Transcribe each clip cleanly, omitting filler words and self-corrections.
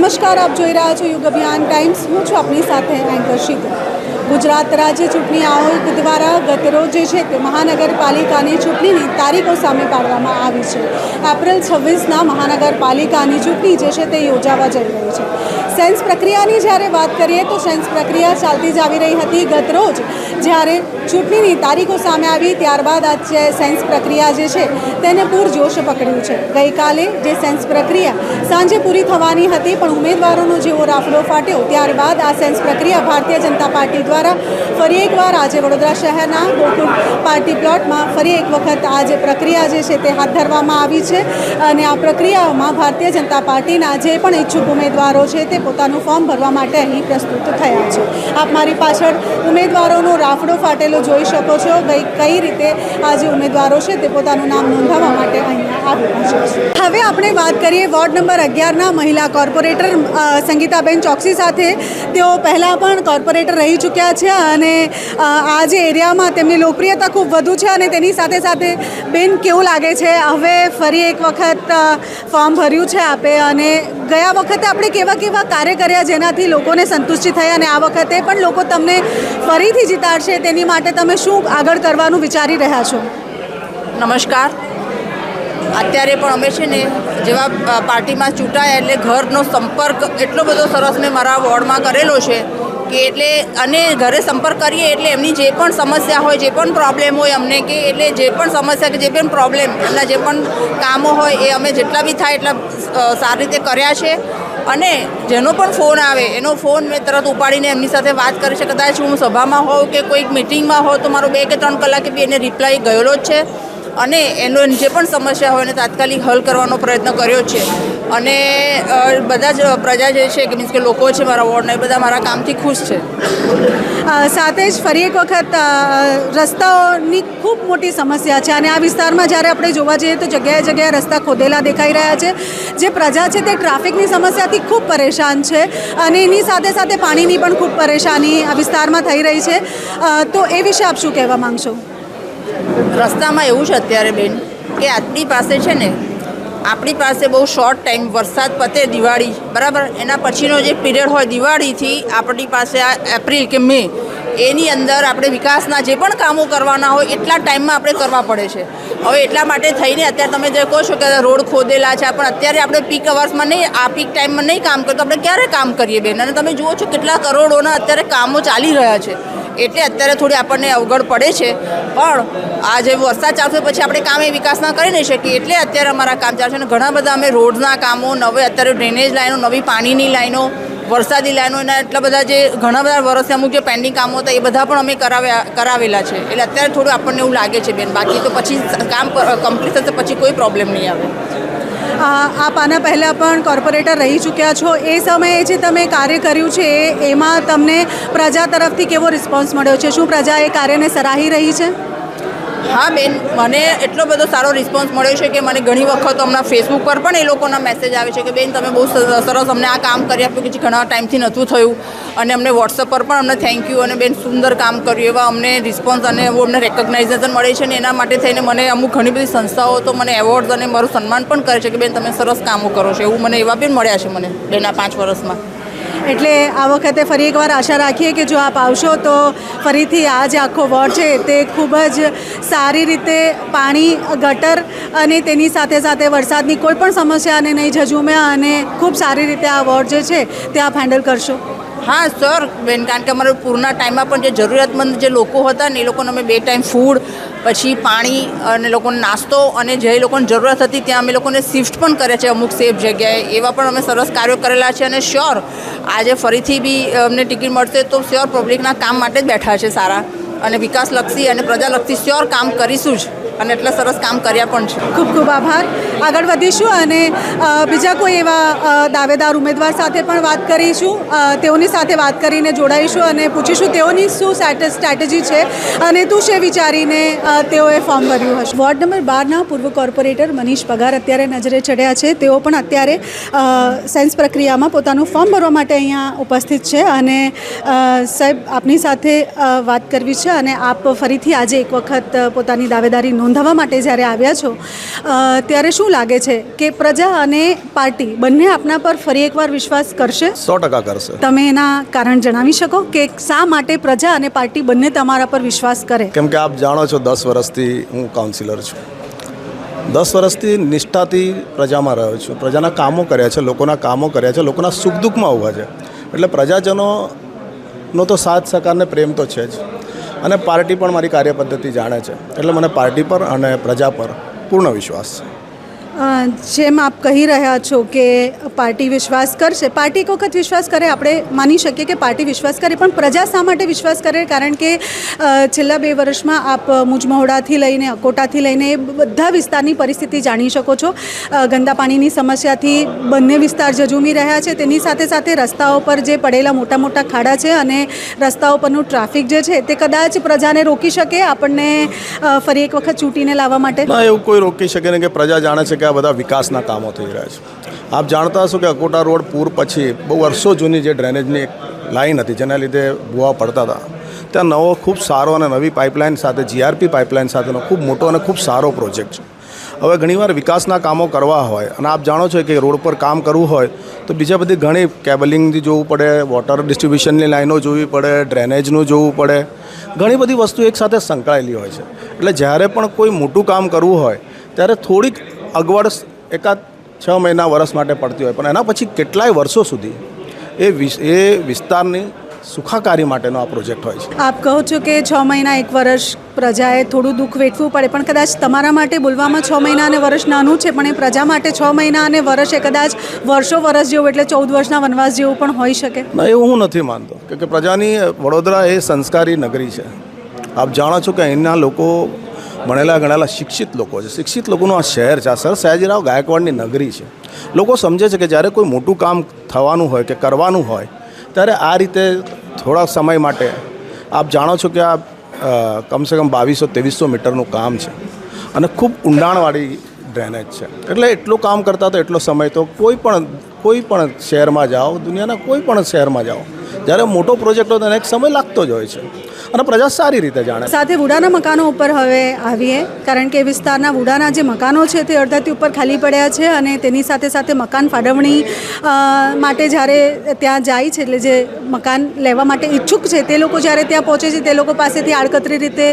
નમસ્કાર, આપ જોઈ રહ્યા છો યુગ અભિયાન ટાઈમ્સ. હું છું આપની સાથે એન્કર શીતલ. ગુજરાત રાજ્ય ચૂંટણી આયોગ દ્વારા ગતરોજ જે છે તે મહાનગરપાલિકાની ચૂંટણીની તારીખો સામે પાડવામાં આવી છે. એપ્રિલ 26ના મહાનગરપાલિકાની ચૂંટણી જે છે તે યોજાવા જઈ રહી છે. સેન્સ પ્રક્રિયાની જ્યારે વાત કરીએ તો સેન્સ પ્રક્રિયા ચાલતી જ આવી રહી હતી. ગતરોજ જ્યારે ચૂંટણીની તારીખો સામે આવી ત્યારબાદ આજે સેન્સ પ્રક્રિયા જે છે તેને પૂરજોશ પકડ્યું છે. ગઈકાલે જે સેન્સ પ્રક્રિયા સાંજે પૂરી થવાની હતી પણ ઉમેદવારોનો જેવો રાફડો ફાટ્યો ત્યારબાદ આ સેન્સ પ્રક્રિયા ભારતીય જનતા પાર્ટી દ્વારા ફરી એકવાર આજે વડોદરા શહેરના ગોકુળ પાર્ટી પ્લોટમાં ફરી એક વખત આ જે પ્રક્રિયા જે છે તે હાથ ધરવામાં આવી છે. અને આ પ્રક્રિયામાં ભારતીય જનતા પાર્ટીના જે પણ ઈચ્છુક ઉમેદવારો છે તે પોતાનું ફોર્મ ભરવા માટે અહીં પ્રસ્તુત થયા છે. આપ મારી પાછળ ઉમેદવારોનો રાફડો ફાટેલો જોઈ શકો છો. કઈ રીતે આ જે ઉમેદવારો છે તે પોતાનું નામ નોંધાવવા માટે અહીંયા આવી પહોંચ્યા છે. હવે આપણે વાત કરીએ વોર્ડ નંબર 11ના મહિલા કોર્પોરેટર સંગીતાબેન ચોકસી સાથે. તેઓ પહેલાં પણ કોર્પોરેટર રહી ચૂક્યા છે અને આ જે એરિયામાં તેમની લોકપ્રિયતા ખૂબ વધુ છે. અને તેની સાથે સાથે બેન, કેવું લાગે છે હવે ફરી એક વખત ફોર્મ ભર્યું છે આપે, અને ગયા વખતે આપણે કેવા કાર્ય કર્યા જેનાથી લોકોને સંતુષ્ટિ થઈ, અને આ વખતે પણ લોકો તમને ફરીથી જીતાડશે તેની માટે તમે શું આગળ કરવાનું વિચારી રહ્યા છો? નમસ્કાર. અત્યારે પણ અમે છે ને જેવા પાર્ટીમાં ચૂંટાયા એટલે ઘરનો સંપર્ક એટલો બધો સરસ મેં મારા વોર્ડમાં કરેલો છે કે એટલે અને ઘરે સંપર્ક કરીએ એટલે એમની જે પણ સમસ્યા હોય, જે પણ પ્રોબ્લેમ હોય અમને કે એટલે જે પણ સમસ્યા કે જે પણ પ્રોબ્લેમ એમના જે પણ કામો હોય એ અમે જેટલા બી થાય એટલા સારી રીતે કર્યા છે. અને જેનો પણ ફોન આવે એનો ફોન મેં તરત ઉપાડીને એમની સાથે વાત કરી છે. કદાચ હું સભામાં હોઉં કે કોઈક મિટિંગમાં હોઉં તો મારો 2 કે 3 કલાકે બી એને રિપ્લાય ગયેલો જ છે. અને એનો જે પણ સમસ્યા હોય એને તાત્કાલિક હલ કરવાનો પ્રયત્ન કર્યો છે. અને બધા જ પ્રજા જે છે કે મીન્સ કે લોકો છે મારા વોર્ડના એ બધા મારા કામથી ખુશ છે. સાથે જ ફરી એક વખત રસ્તાઓની ખૂબ મોટી સમસ્યા છે અને આ વિસ્તારમાં જ્યારે આપણે જોવા જઈએ તો જગ્યાએ જગ્યાએ રસ્તા ખોદેલા દેખાઈ રહ્યા છે. જે પ્રજા છે તે ટ્રાફિકની સમસ્યાથી ખૂબ પરેશાન છે અને એની સાથે સાથે પાણીની પણ ખૂબ પરેશાની આ વિસ્તારમાં થઈ રહી છે. તો એ વિશે આપ શું કહેવા માંગશો? રસ્તામાં એવું છે અત્યારે બેન કે આપણી પાસે છે ને આપણી પાસે બહુ શોર્ટ ટાઈમ વરસાદ પતે દિવાળી બરાબર એના પછીનો જે પીરિયડ હોય દિવાળીથી આપણી પાસે આ એપ્રિલ કે મે એની અંદર આપણે વિકાસના જે પણ કામો કરવાના હોય એટલા ટાઈમમાં આપણે કરવા પડે છે. હવે એટલા માટે થઈને અત્યારે તમે જે કહો છો કે રોડ ખોદેલા છે પણ અત્યારે આપણે પીક અવર્સમાં નહીં, આ પીક ટાઈમમાં નહીં કામ કરીએ તો આપણે ક્યારે કામ કરીએ બેન? અને તમે જુઓ છો કેટલા કરોડોના અત્યારે કામો ચાલી રહ્યા છે એટલે અત્યારે થોડી આપણને અવગડ પડે છે. પણ આ જે વરસાદ ચાલશે પછી આપણે કામ એ વિકાસના કરી નહીં શકીએ એટલે અત્યારે અમારા કામ ચાલશે. અને ઘણા બધા અમે રોડના કામો, નવે અત્યારે ડ્રેનેજ લાઈનો, નવી પાણીની લાઈનો, વરસાદી લાઈનો, એના એટલા બધા જે ઘણા બધા વર્ષે અમુક જે પેન્ડિંગ કામો હતા એ બધા પણ અમે કરાવેલા છે. એટલે અત્યારે થોડું આપણને એવું લાગે છે બેન. બાકી તો પછી કામ કમ્પ્લીટ થશે પછી કોઈ પ્રોબ્લેમ નહીં આવે. આપ આના પહેલાં પણ કોર્પોરેટર રહી ચૂક્યા છો. એ સમયે જે તમે કાર્ય કર્યું છે એમાં તમને પ્રજા તરફથી કેવો રિસ્પોન્સ મળ્યો છે? શું પ્રજા એ કાર્યને સરાહી રહી છે? હા બેન, મને એટલો બધો સારો રિસ્પોન્સ મળ્યો છે કે મને ઘણી વખત હમણાં ફેસબુક પર પણ એ લોકોના મેસેજ આવે છે કે બેન તમે બહુ સરસ અમને આ કામ કરી આપ્યું કે જે ઘણા ટાઈમથી નહોતું થયું. અને અમને વોટ્સઅપ પર પણ અમને થેન્ક યુ અને બેન સુંદર કામ કર્યું એવા અમને રિસ્પોન્સ અને અમને રેકગ્નાઇઝેશન મળે છે. અને એના માટે થઈને મને અમુક ઘણી બધી સંસ્થાઓ તો મને એવોર્ડ્સ અને મારું સન્માન પણ કરે છે કે બેન તમે સરસ કામો કરો છો. એવું મને એવા બી મળ્યા છે મને બેન આ 5 વર્ષમાં. એટલે આ વખતે ફરી એકવાર આશા રાખીએ કે જો આપ આવશો તો ફરીથી આ જે આખો વોર્ડ છે તે ખૂબ જ સારી રીતે પાણી, ગટર અને તેની સાથે સાથે વરસાદની કોઈ પણ સમસ્યાને નહીં ઝઝૂમે અને ખૂબ સારી રીતે આ વોર્ડ જે છે તે આપ હેન્ડલ કરશો. હા સર બેન, કારણ કે અમારે પૂરના ટાઈમમાં પણ જે જરૂરિયાતમંદ જે લોકો હતા ને એ લોકોને અમે 2 ટાઈમ ફૂડ, પછી પાણી અને લોકોને નાસ્તો અને જે લોકોને જરૂરત હતી ત્યાં અમે લોકોને શિફ્ટ પણ કરે છે અમુક સેફ જગ્યાએ. એવા પણ અમે સરસ કાર્યો કરેલા છે. અને શ્યોર આજે ફરીથી બી અમને ટિકિટ મળશે તો શ્યોર પબ્લિકના કામ માટે જ બેઠા છે સારા અને વિકાસલક્ષી અને પ્રજાલક્ષી શ્યોર કામ કરીશું જ. અને એટલા સરસ કામ કર્યા પણ છે. ખૂબ ખૂબ આભાર. આગળ વધીશું અને બીજા કોઈ એવા દાવેદાર ઉમેદવાર સાથે પણ વાત કરીશું. તેઓની સાથે વાત કરીને જોડાઈશું અને પૂછીશું તેઓની શું સ્ટ્રેટેજી છે અને તું છે વિચારીને તેઓએ ફોર્મ ભર્યું હશે. વોર્ડ નંબર 12ના પૂર્વ કોર્પોરેટર મનીષ પગાર અત્યારે નજરે ચડ્યા છે. તેઓ પણ અત્યારે સેન્સ પ્રક્રિયામાં પોતાનું ફોર્મ ભરવા માટે અહીંયા ઉપસ્થિત છે. અને સાહેબ, આપની સાથે વાત કરવી છે અને આપ ફરીથી આજે એક વખત પોતાની દાવેદારી નોંધાવવા માટે જ્યારે આવ્યા છો ત્યારે શું લાગે છે કે પ્રજા અને પાર્ટી બંને આપના પર ફરી એકવાર વિશ્વાસ કરશે? 100% કરશે. તમે એના કારણ જણાવી શકો કે શા માટે પ્રજા અને પાર્ટી બંને તમારા પર વિશ્વાસ કરે? કેમ કે આપ જાણો છો 10 વર્ષથી હું કાઉન્સિલર છું. 10 વર્ષથી નિષ્ઠાથી પ્રજામાં રહ્યો છું. પ્રજાના કામો કર્યા છે, લોકોના કામો કર્યા છે, લોકોના સુખ દુઃખમાં ઊભા છે. એટલે પ્રજાજનોનો તો સાથ સહકાર ને પ્રેમ તો છે જ, અને પાર્ટી પણ મારી કાર્યપદ્ધતિ જાણે છે. એટલે મને પાર્ટી પર અને પ્રજા પર પૂર્ણ વિશ્વાસ છે. જેમ આપ કહી રહ્યા છો કે પાર્ટી વિશ્વાસ કરશે, પાર્ટી એક વખત વિશ્વાસ કરે આપણે માની શકીએ કે પાર્ટી વિશ્વાસ કરે, પણ પ્રજા શા માટે વિશ્વાસ કરે? કારણ કે છેલ્લા 2 વર્ષમાં આપ મુજમહોડાથી લઈને અકોટાથી લઈને એ બધા વિસ્તારની પરિસ્થિતિ જાણી શકો છો. ગંદા પાણીની સમસ્યાથી બંને વિસ્તાર ઝઝૂમી રહ્યા છે. તેની સાથે સાથે રસ્તાઓ પર જે પડેલા મોટા મોટા ખાડા છે અને રસ્તાઓ પરનું ટ્રાફિક જે છે તે કદાચ પ્રજાને રોકી શકે આપણને ફરી એક વખત ચૂંટીને લાવવા માટે. ના, એવું કોઈ રોકી શકે નહીં કે પ્રજા જાણે છે કે આ બધા વિકાસના કામો થઈ રહ્યા છે. આપ જાણતા હશો કે અકોટા રોડ પૂર પછી બહુ વર્ષો જૂની જે ડ્રેનેજની એક લાઈન હતી જેના લીધે ભૂવા પડતા હતા, ત્યાં નવો ખૂબ સારો અને નવી પાઇપલાઇન સાથે જીઆરપી પાઇપલાઇન સાથેનો ખૂબ મોટો અને ખૂબ સારો પ્રોજેક્ટ છે. હવે ઘણીવાર વિકાસના કામો કરવા હોય અને આપ જાણો છો કે રોડ પર કામ કરવું હોય તો બીજા બધી ઘણી કેબલિંગથી જોવું પડે, વોટર ડિસ્ટ્રીબ્યુશનની લાઈનો જોવી પડે, ડ્રેનેજનું જોવું પડે, ઘણી બધી વસ્તુ એકસાથે સંકળાયેલી હોય છે. એટલે જ્યારે પણ કોઈ મોટું કામ કરવું હોય ત્યારે થોડીક અગવડ એકાદ 6 મહિના વર્ષ માટે પડતી હોય, પણ એના પછી કેટલાય વર્ષો સુધી એ વિસ્તારની સુખાકારી માટેનો આ પ્રોજેક્ટ હોય છે. આપ કહો છો કે 6 મહિના 1 વર્ષ પ્રજાએ થોડું દુઃખ વેઠવું પડે, પણ કદાચ તમારા માટે બોલવામાં 6 મહિના અને વર્ષ નાનું છે, પણ એ પ્રજા માટે 6 મહિના અને વર્ષ એ કદાચ વર્ષ જેવું એટલે 14 વર્ષના વનવાસ જેવું પણ હોઈ શકે. ના, એવું હું નથી માનતો કે પ્રજાની વડોદરા એ સંસ્કારી નગરી છે. આપ જાણો છો કે અહીંના લોકો ભણેલા ગણેલા શિક્ષિત લોકો છે. શિક્ષિત લોકોનું આ શહેર છે. આ સર સયાજીરાવ ગાયકવાડની નગરી છે. લોકો સમજે છે કે જ્યારે કોઈ મોટું કામ થવાનું હોય કે કરવાનું હોય ત્યારે આ રીતે થોડા સમય માટે આપ જાણો છો કે આ કમસે કમ 2200-2300 મીટરનું કામ છે અને ખૂબ ઊંડાણવાળી ડ્રેનેજ છે. એટલે એટલું કામ કરતા તો એટલો સમય તો કોઈ પણ શહેરમાં જાઓ, દુનિયાના કોઈ પણ શહેરમાં જાઓ, જ્યારે મોટો પ્રોજેક્ટ હોય તેને એક સમય લાગતો જ હોય છે અને પ્રજા સારી રીતે જાણે. સાથે વુડાના મકાનો ઉપર હવે આવીએ, કારણ કે વિસ્તારના વુડાના જે મકાનો છે તે અડધાથી ઉપર ખાલી પડ્યા છે અને તેની સાથે સાથે મકાન ફાળવણી માટે જ્યારે ત્યાં જાય છે, એટલે જે મકાન લેવા માટે ઈચ્છુક છે તે લોકો જ્યારે ત્યાં પહોંચે છે તે લોકો પાસેથી આડકતરી રીતે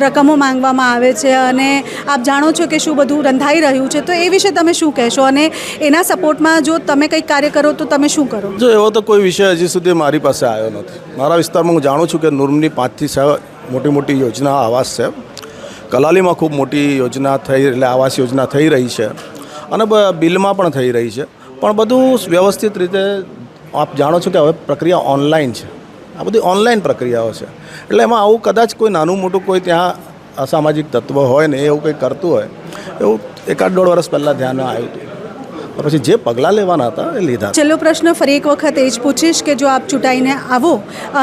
રકમો માંગવામાં આવે છે અને આપ જાણો છો કે શું બધું રંધાઈ રહ્યું છે. તો એ વિશે તમે શું કહેશો અને એના સપોર્ટમાં જો તમે કંઈક કાર્ય કરો તો તમે શું કરો? જો એવો તો કોઈ વિષય હજી સુધી મારી પાસે આવ્યો નથી. મારા વિસ્તારમાં હું જાણું છું કે નુરની 5 થી 6 મોટી યોજના આવાસ છે. કલાલીમાં ખૂબ મોટી યોજના એટલે આવાસ યોજના થઈ રહી છે અને બિલમાં પણ થઈ રહી છે, પણ બધું વ્યવસ્થિત રીતે આપ જાણો છો કે હવે પ્રક્રિયા ઓનલાઈન છે. આ બધી ઓનલાઈન પ્રક્રિયાઓ છે. એટલે એમાં આવું કદાચ કોઈ નાનું મોટું કોઈ ત્યાં અસામાજિક તત્વ હોય ને એવું કંઈ કરતું હોય એવું 1-1.5 વર્ષ પહેલાં ધ્યાનમાં આવ્યું હતું. પછી જે પગલાં લેવાના હતા એ લીધા. છેલ્લો પ્રશ્ન ફરી એક વખત એ જ પૂછીશ કે જો આપ ચૂંટાઈને આવો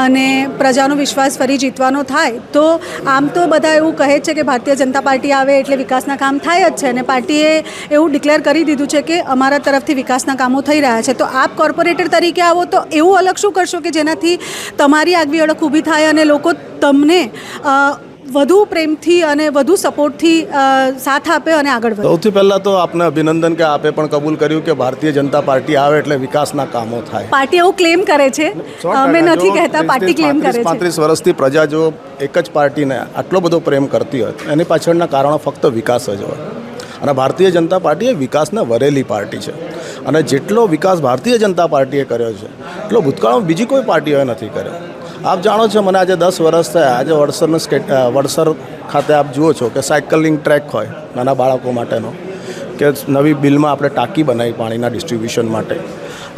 અને પ્રજાનો વિશ્વાસ ફરી જીતવાનો થાય તો આમ તો બધા એવું કહે છે કે ભારતીય જનતા પાર્ટી આવે એટલે વિકાસના કામ થાય જ છે અને પાર્ટીએ એવું ડિક્લેર કરી દીધું છે કે અમારા તરફથી વિકાસના કામો થઈ રહ્યા છે. તો આપ કોર્પોરેટર તરીકે આવો તો એવું અલગ શું કરશો કે જેનાથી તમારી આગવી અડક ઊભી થાય અને લોકો તમને વધુ પ્રેમથી અને વધુ સપોર્ટથી સાથ આપે અને આગળ વધે? સૌથી પહેલાં તો આપને અભિનંદન કે આપે પણ કબૂલ કર્યું કે ભારતીય જનતા પાર્ટી આવે એટલે વિકાસના કામો થાય. પાર્ટી એવું ક્લેમ કરે છે, અમે નથી કહેતા, પાર્ટી ક્લેમ કરે છે. 35 વર્ષથી પ્રજા જો એક જ પાર્ટીને આટલો બધો પ્રેમ કરતી હોય એની પાછળના કારણો ફક્ત વિકાસ જ હોય અને ભારતીય જનતા પાર્ટી એ વિકાસને વરેલી પાર્ટી છે અને જેટલો વિકાસ ભારતીય જનતા પાર્ટીએ કર્યો છે એટલો ભૂતકાળમાં બીજી કોઈ પાર્ટીઓએ નથી કર્યો. આપ જાણો છો મને આજે 10 વર્ષ થયા. આજે વડસર ખાતે આપ જુઓ છો કે સાયકલિંગ ટ્રેક હોય નાના બાળકો માટેનો, કે નવી બિલમાં આપણે ટાંકી બનાવી પાણીના ડિસ્ટ્રીબ્યુશન માટે.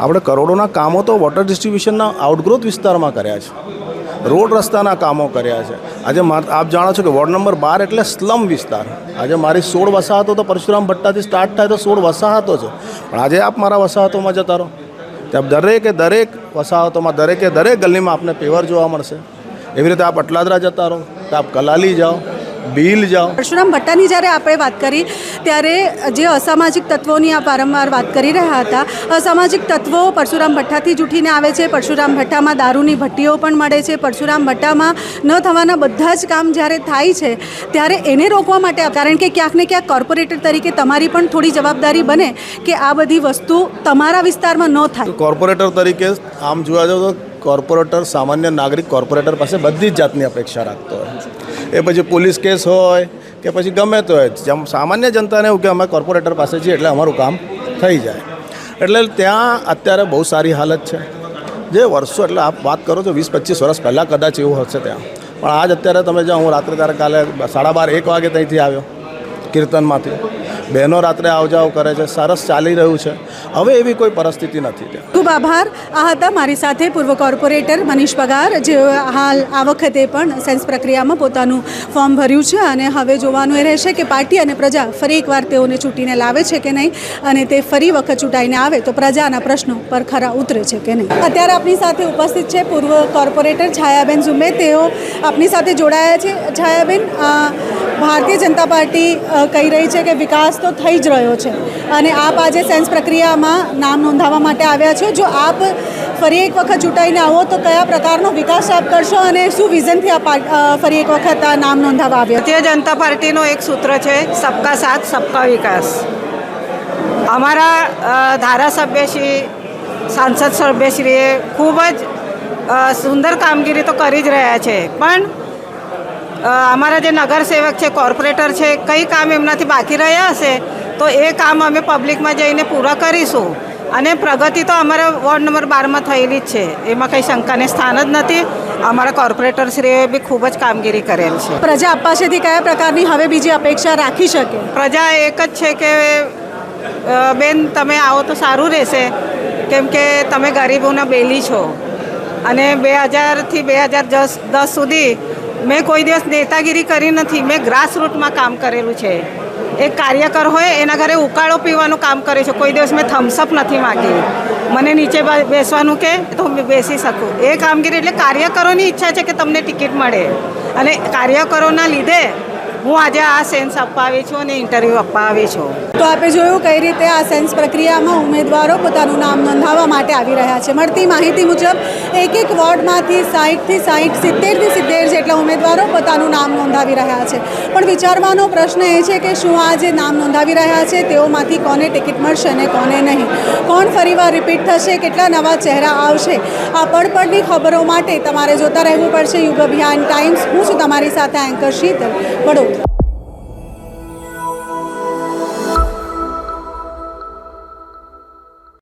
આપણે કરોડોના કામો તો વોટર ડિસ્ટ્રીબ્યુશનના આઉટગ્રોથ વિસ્તારમાં કર્યા છે, રોડ રસ્તાના કામો કર્યા છે. આજે આપ જાણો છો કે વોર્ડ નંબર 12 એટલે સ્લમ વિસ્તાર. આજે મારી 16 વસાહતો તો પરશુરામ ભટ્ટાથી સ્ટાર્ટ થાય તો 16 વસાહતો છે, પણ આજે આપ મારા વસાહતોમાં જતા રહો ત્યાં દરેક વસાહતોમાં દરેક ગલીમાં આપને પેવર જોવા મળશે. એવી રીતે આપ અટલાદરા જતા રહો તો આપ કલાલી જાઓ બિલ જાઓ. પરશુરામ ભટ્ટાની જ્યારે આપણે વાત કરી ત્યારે જે અસામાજિક તત્વોની આપ વારંવાર વાત કરી રહ્યા હતા, અસામાજિક તત્વો પરશુરામ ભટ્ટાથી જ ઉઠીને આવે છે. પરશુરામ ભટ્ટામાં દારૂની ભટ્ટીઓ પણ મળે છે. પરશુરામ ભટ્ટામાં ન થવાના બધા જ કામ જ્યારે થાય છે ત્યારે એને રોકવા માટે, કારણ કે ક્યાંક ને ક્યાંક કોર્પોરેટર તરીકે તમારી પણ થોડી જવાબદારી બને કે આ બધી વસ્તુ તમારા વિસ્તારમાં ન થાય. કોર્પોરેટર તરીકે આમ જોવા જાવ તો કોર્પોરેટર, સામાન્ય નાગરિક કોર્પોરેટર પાસે બધી જ જાતની અપેક્ષા રાખતો હોય. એ પછી પોલીસ કેસ હોય કે પછી ગમે તો હોય, જેમ સામાન્ય જનતાને એવું કે અમે કોર્પોરેટર પાસે છીએ એટલે અમારું કામ થઈ જાય. એટલે ત્યાં અત્યારે બહુ સારી હાલત છે. જે વર્ષો, એટલે આપ વાત કરો તો 20-25 વર્ષ પહેલાં કદાચ એવું હશે ત્યાં, પણ આજ અત્યારે તમે જાઓ, હું રાત્રે ત્યારે કાલે 12:30-1 વાગે ત્યાંથી આવ્યો કીર્તનમાંથી. બહેનો રાત્રે આવ જાવ કરે છે, સરસ ચાલી રહ્યું છે. હવે એવી કોઈ પરિસ્થિતિ નથી ત્યાં. ખૂબ આભાર. આ હતા મારી સાથે પૂર્વ કોર્પોરેટર મનીષ પગાર, જે હાલ આ વખતે પણ સેન્સ પ્રક્રિયામાં પોતાનું ફોર્મ ભર્યું છે અને હવે જોવાનું એ રહેશે કે પાર્ટી અને પ્રજા ફરી એકવાર તેઓને ચૂંટીને લાવે છે કે નહીં, અને તે ફરી વખત ચૂંટાઈને આવે તો પ્રજાના પ્રશ્નો પર ખરા ઉતરે છે કે નહીં. અત્યારે આપણી સાથે ઉપસ્થિત છે પૂર્વ કોર્પોરેટર છાયાબેન ઝુંબે. તેઓ આપણી સાથે જોડાયા છે. છાયાબેન, ભારતીય જનતા પાર્ટી કહી રહી છે કે વિકાસ તો થઈ જ રહ્યો છે અને આપ આજે સેન્સ પ્રક્રિયામાં નામ નોંધાવવા માટે આવ્યા છો. જો આપ ફરી એક વખત ચૂંટાઈને આવો તો કયા પ્રકારનો વિકાસ આપ કરશો અને શું વિઝનથી આપ ફરી એક વખત આ નામ નોંધાવવા આવ્યા? ભારતીય જનતા પાર્ટીનો એક સૂત્ર છે, સબકા સાથ સબકા વિકાસ. અમારા ધારાસભ્યશ્રી, સાંસદ સભ્યશ્રીએ ખૂબ જ સુંદર કામગીરી તો કરી જ રહ્યા છે, પણ અમારા જે નગરસેવક છે, કોર્પોરેટર છે, કઈ કામ એમનાથી બાકી રહ્યા હશે તો એ કામ અમે પબ્લિકમાં જઈને પૂરા કરીશું. અને પ્રગતિ તો અમારા વોર્ડ નંબર 12માં થયેલી જ છે, એમાં કંઈ શંકાને સ્થાન જ નથી. અમારા કોર્પોરેટરશ્રીએ બી ખૂબ જ કામગીરી કરેલ છે. પ્રજા આપ પાસેથી કયા પ્રકારની હવે બીજી અપેક્ષા રાખી શકે? પ્રજા એક જ છે કે બેન તમે આવો તો સારું રહેશે, કેમ કે તમે ગરીબોના બેલી છો. અને 2000થી 2010 સુધી મેં કોઈ દિવસ નેતાગીરી કરી નથી. મેં ગ્રાસરૂટમાં કામ કરેલું છે. એક કાર્યકર હોય એના ઘરે ઉકાળો પીવાનું કામ કરે છે. કોઈ દિવસ મેં થમ્સઅપ નથી માગી. મને નીચે બેસવાનું કે તો હું બેસી શકું. એ કામગીરી એટલે કાર્યકરોની ઈચ્છા છે કે તમને ટિકિટ મળે, અને કાર્યકરોના લીધે હું આજે આ સેન્સ આપવા આવી છું અને ઇન્ટરવ્યૂ આપવા આવી છું. તો આપે જોયું કઈ રીતે આ સેન્સ પ્રક્રિયામાં ઉમેદવારો પોતાનું નામ નોંધાવવા માટે આવી રહ્યા છે. મળતી માહિતી મુજબ એક વોર્ડમાંથી 60થી 60, 70થી 70 જેટલા ઉમેદવારો પોતાનું નામ નોંધાવી રહ્યા છે. પણ વિચારવાનો પ્રશ્ન એ છે કે શું આ જે નામ નોંધાવી રહ્યા છે તેઓમાંથી કોને ટિકિટ મળશે અને કોને નહીં, કોણ ફરીવાર રિપીટ થશે, કેટલા નવા ચહેરા આવશે, આ પડપડની ખબરો માટે તમારે જોતા રહેવું પડશે યુગ અભિયાન ટાઈમ્સ. હું છું તમારી સાથે એન્કર શીતલ, વડોદરા.